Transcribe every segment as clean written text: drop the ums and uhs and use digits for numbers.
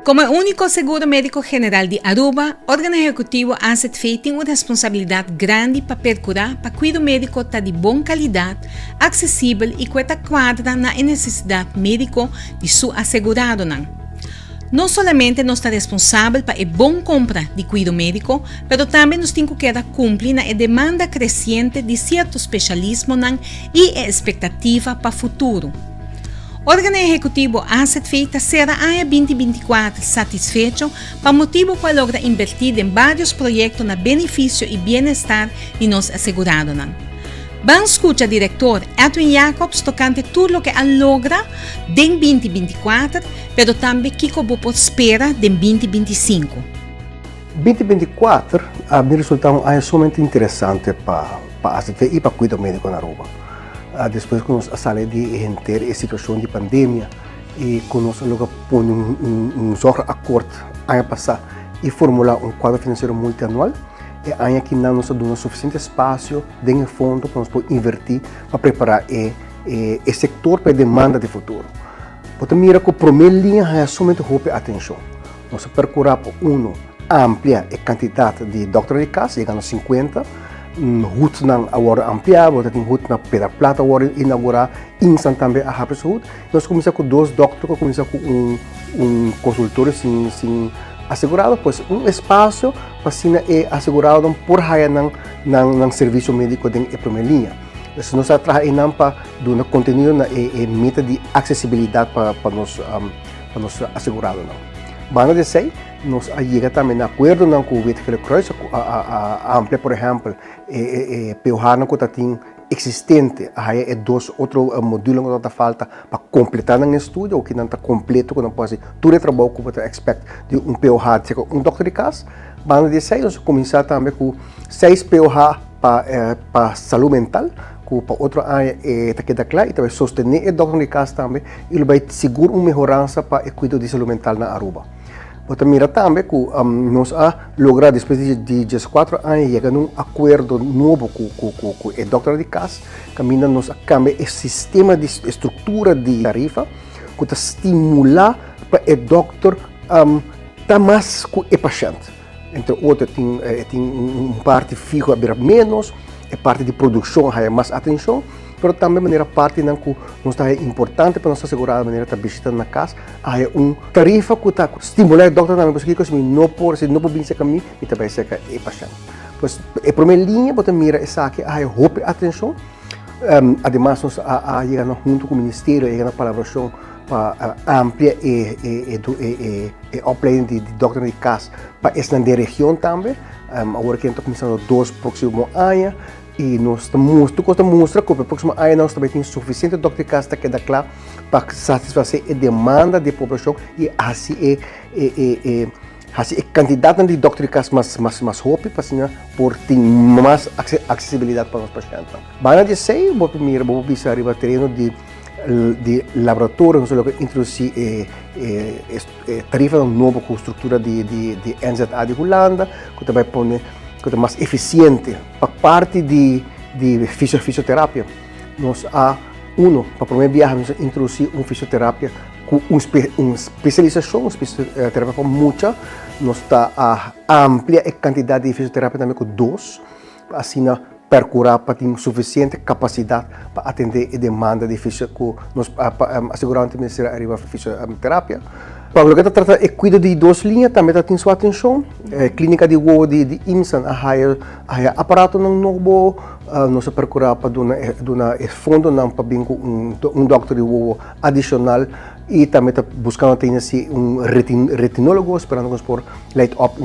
Como único seguro médico general de Aruba, o órgão executivo ANZFE tem uma responsabilidade grande para procurar para que o médico está de boa qualidade, acessível e que quadra na necessidade médica de seu assegurado. Não somente nós estamos responsáveis para a boa compra de cuidado médico, mas também nós temos que cumprir a demanda crescente de certo especialismo e a expectativa para o futuro. O órgão executivo ANZFE será em 2024 satisfeito para motivo para lograr invertir em vários projetos na benefício e bem-estar de nós assegurados. Vamos escutar o diretor Edwin Jacobs tocante tudo o que ele logra em 2024, mas também o que pode esperar em 2025. 2024, o resultado é somente interessante para a ANZFE e para o cuidado médico na Aruba. Depois que nós saímos de entender a situação de pandemia e que nós logo põe acordo ano passado e formular quadro financeiro multianual, é que não nos dá suficiente espaço dentro do fundo para nós poder invertir para preparar o setor para a demanda do futuro. Então, mira que a primeira linha é somente a atenção. Nós procurar ampliar a quantidade de doctores de casa, chegando a 50, hut nang agora ampliar, tem hut na Pedra Plata agora inaugurar, instant também a Rapid Saúde. Nós começamos com 2 doutores, começamos com consultor sem assegurado, pois espaço para ser assegurado por raia nang serviço médico em primeira linha. Então, nós trabalhamos para dar conteúdo na meta de acessibilidade para nós assegurados. Vamos dizer, nós chegamos também a acordo com o Wetgele Kreuz, a ampliar, por exemplo, POH que tem existente, aí 2 outros módulos que falta para completar no estúdio, ou que não está completo, que não pode ser todo o trabalho que você expect de POH, de doctor de casa. Vamos dizer, nós começamos também com 6 POH para saúde mental, para outra área está queda claro, e também sostener o doctor de casa também, e ele vai segurar uma melhorança para o cuidado de saúde mental na Aruba. Então, mira também que nós logramos, depois de 4 anos, chegar a um acordo novo com o doutor de casa, que nós cambiamos o sistema de estrutura de tarifa, que estimula para o doutor estar mais com o paciente. Entre outros, tem parte fixa a menos, a parte de produção a mais atenção, mas também de maneira parte que nos é importante para nós assegurar a maneira de visitar na casa, há tarifa que está estimular o doutor também, porque se não pode vir a caminho, e também se é paciente. Pois a primeira linha, você mira essa aqui, há atenção, además nós chegamos junto com o Ministério, chegamos na colaboração para ampliar a opleiding de doctor de casa para essa região também, agora que estamos começando 2 próximos anos, e nós mostramos que no próximo ano nós também temos suficiente doctor de casa que dá claro para satisfazer a demanda da população e assim a quantidade de doctor de casa mais rápido para por ter mais acessibilidade para os pacientes. Vamos dizer, vou pisar arriba terreno de laboratório, nós vamos introduzir tarifa nova com estrutura de NZA de Holanda, que também põe que é mais eficiente para parte de fisioterapia. Nós para a primeira viagem, nós introduzir fisioterapia com uma especialização, uma fisioterapia com muita. Nós está a ampliar a quantidade de fisioterapia também com 2, assim percurar para ter suficiente capacidade para atender a demanda de fisioterapia, nós asseguramos que arriba a fisioterapia. Para o que trata é cuida de 2 linhas, também tem sua atenção. Clínica de voo de IMSAN, há aparato novo, nós procuramos para dar fundo para vir com doctor de voo adicional e também buscando ter retinólogo, esperando por light up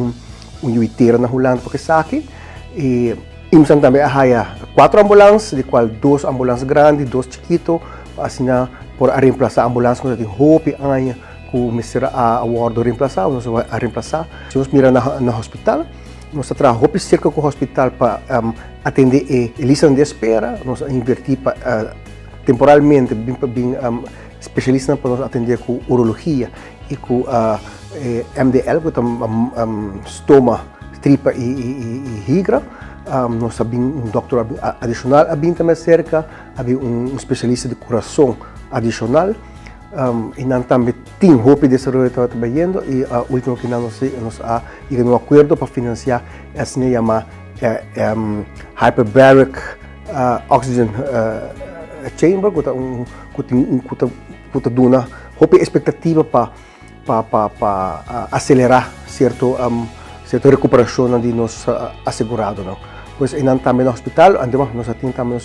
uiteiro na Holanda, porque sabe. IMSAN também há 4 ambulâncias, de qual 2 ambulâncias grandes, 2 chiquitos, assim por reemplaçar ambulâncias que tem roupa começar a reemplaçar, nós vamos reemplaçar. Se nós miramos no hospital, nós trabalhamos cerca com o hospital para atender a lista de espera, nós invertir temporalmente bem especialistas para nós atender com urologia e com MDL, que é estômago, tripa e higra. Nós temos doutor adicional, também cerca, havia especialista de coração adicional. e não também tem hope de desenvolvimento que está trabalhando e o último que nós chegamos um acordo para financiar assim chama hyperbaric oxygen chamber que dona hope expectativa para acelerar certa recuperação de nós assegurado não. Pois não também no hospital nós temos também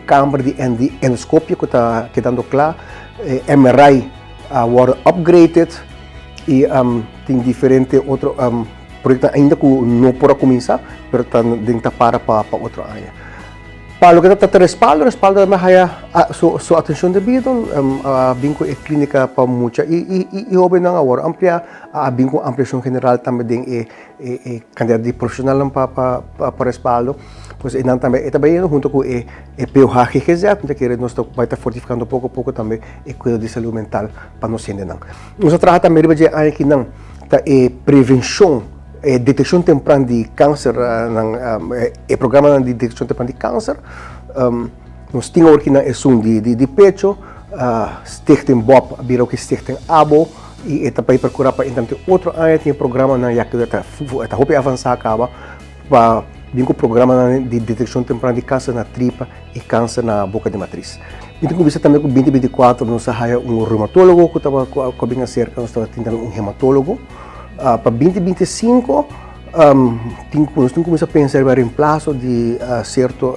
câmara de endoscopia que está dando claro, MRI were upgraded e tem diferente outro projeto ainda que não pode começar, mas está para outra área. Para o que está respaldo é sua atenção devida, vinco é clínica para muita e houve não agora ampliar vinco ampliação general também é candidato de profissional para respaldo. Pois e também junto com o PUH-GGZ, que nós vai estar fortificando pouco a pouco também o cuidado de saúde mental para nós ainda não. Nós trabalhamos também aqui não prevenção, detecção temprana de câncer, o programa de detecção temprana de câncer, nós temos aqui na de pecho, Stichting Bob, virou que Stichting Abo, e também procurar para então outro área tem programa na que está hope avançar acaba para vinco programa de detecção temprana de câncer na tripa e câncer na boca de matriz. Então, conversa também com 2024, nós temos reumatólogo que estava cobrindo cerca, nós estamos tentando hematólogo. Para 2025, nós temos que começar a pensar em reemplaço de certo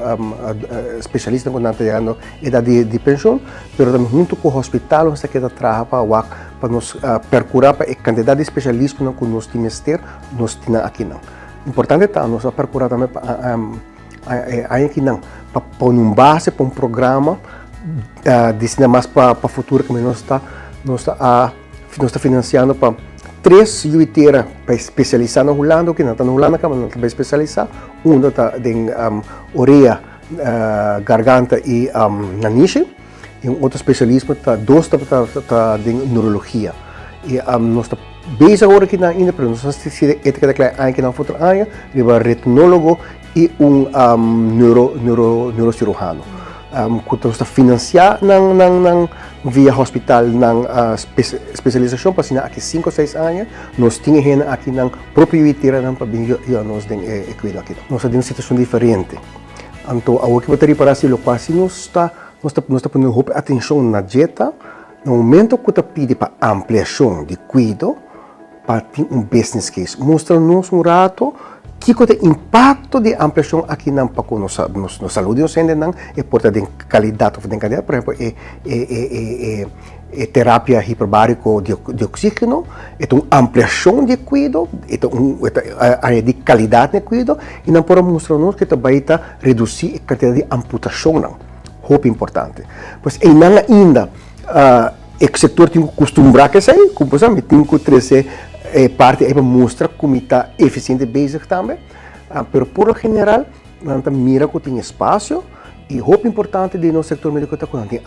especialista quando está chegando a idade de pensão, mas também junto com o hospital, nós temos que trabalhar para nos percurar para a quantidade de especialistas que nós temos que ter, nós temos aqui não. Importante é nós procurar também aqui não para pôr uma base para programa de mais para o futuro que nós está financiando para 3 UITera para especializar na Holanda, que não está na Holanda, que não está especializar, está em orelha, garganta e nariz, e outro especialismo está em neurologia. E nós está bem agora aqui ainda, mas nós estamos aqui na outra área, retinólogo e neurocirurgião. Que está financiado via hospital na especialização para aqui 5 ou 6 anos, nós temos aqui na própria UITera para nós cuidar aqui. Nós temos uma situação diferente. Então, o que eu teria para ser quase nós está pondo atenção na dieta. No momento que você pede para ampliação de cuidado, para ter business case, mostra-nos rato que o impacto de ampliação aqui na saúde nós ainda não é por de qualidade, por exemplo, terapia hiperbárica de oxígeno, é uma ampliação de cuidado, é área de qualidade de cuidado, e não podemos mostrar-nos que também reduzir a quantidade de amputação, não. Hope importante. Pois não ainda o setor tem que acostumbrar que sai, como você sabe, tem que trazer parte para mostrar como está eficiente basic também, mas por lo general, nós mira que tem espaço e o importante do nosso setor médico é que tem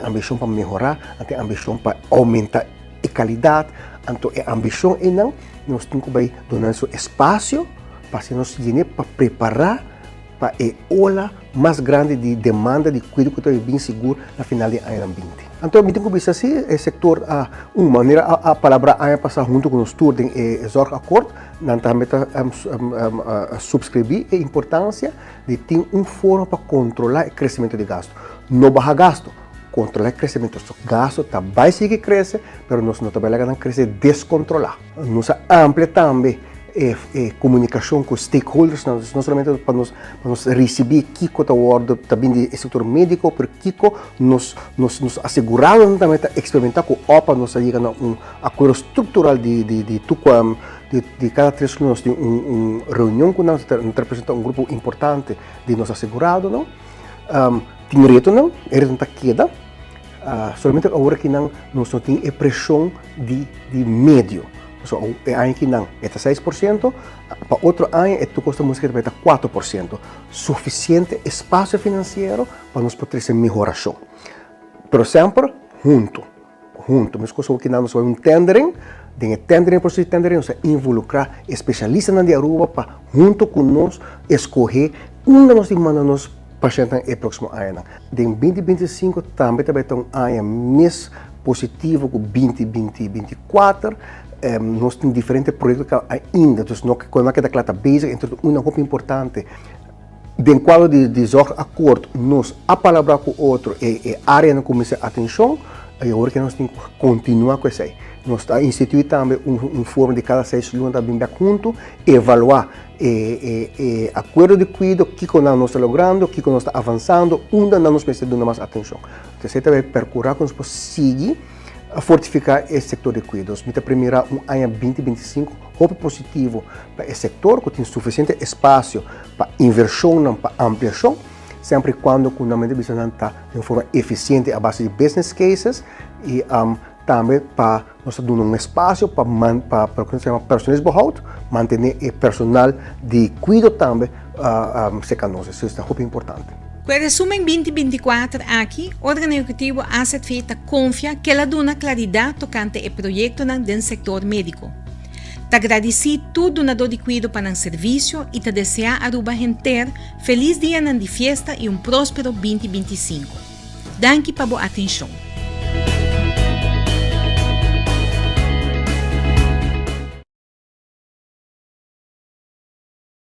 ambição para melhorar, tem ambição para aumentar a qualidade, então a ambição é não, nós temos que dar nosso espaço para nós para preparar para a ola mais grande de demanda de cuidado que está bem seguro na final de ano 20. Então, eu tenho que dizer assim, o setor, uma maneira, a palavra é passar junto com os tours de Zorg Accord, nós também subscrever a importância de ter forma para controlar o crescimento de gasto. Não barra gasto, controlar o crescimento do gasto, vai seguir crescer, mas nós não trabalhamos crescer descontrolar. Nós amplia também comunicação com stakeholders, não somente para nós receber que está ordem também do setor médico, mas que nos asseguramos também de experimentar com OPA, nós chegamos a acordo estrutural de cada 3 anos nós temos uma reunião com nós representa grupo importante de nos assegurado, não? Tem reto não, está queda, somente agora que nós não temos a pressão de médio. So, ano que não, é 6%, para outro ano, custa música vai estar 4%. Suficiente espaço financeiro para nós poder ser melhoração. Por sempre, junto. Mas coisa que nós vamos tendering, processo de tendering, nós involucrar especialistas na Aruba para junto com nós escolher onde nós demandamos paciente no próximo ano. Em 2025 também tem um ano mais positivo que 2024. Nós temos diferentes projetos ainda, então quando nós queremos estar basic, então uma coisa importante, de quadro de acordo, nós a palavra com o outro e a área não começa a atenção, e agora que nós temos que continuar com isso aí. Nós estamos instituindo também fórum de cada 6 meses também junto, evaluar acordo de cuidado, o que nós estamos logrando, o que nós estamos avançando, onde nós precisamos dar mais atenção. Então, você vai procurar que nós possamos seguir a fortificar esse setor de cuidados. Então, primeiro, ano 2025, roupa positivo para esse setor, que tem suficiente espaço para inversão, para ampliação, sempre quando o fundamento está de forma eficiente à base de business cases e também para nós dar um espaço para personas behoud, manter o personal de cuidado também se conosco. Isso é muito importante. Com o resumo 2024 aqui, o órgão executivo Asset Feita confia que ela dá claridade tocante ao projeto do setor médico. Te agradeci todo donador de cuidado para o serviço e te desejar a Aruba inteira feliz dia de festa e próspero 2025. Danke para a atenção.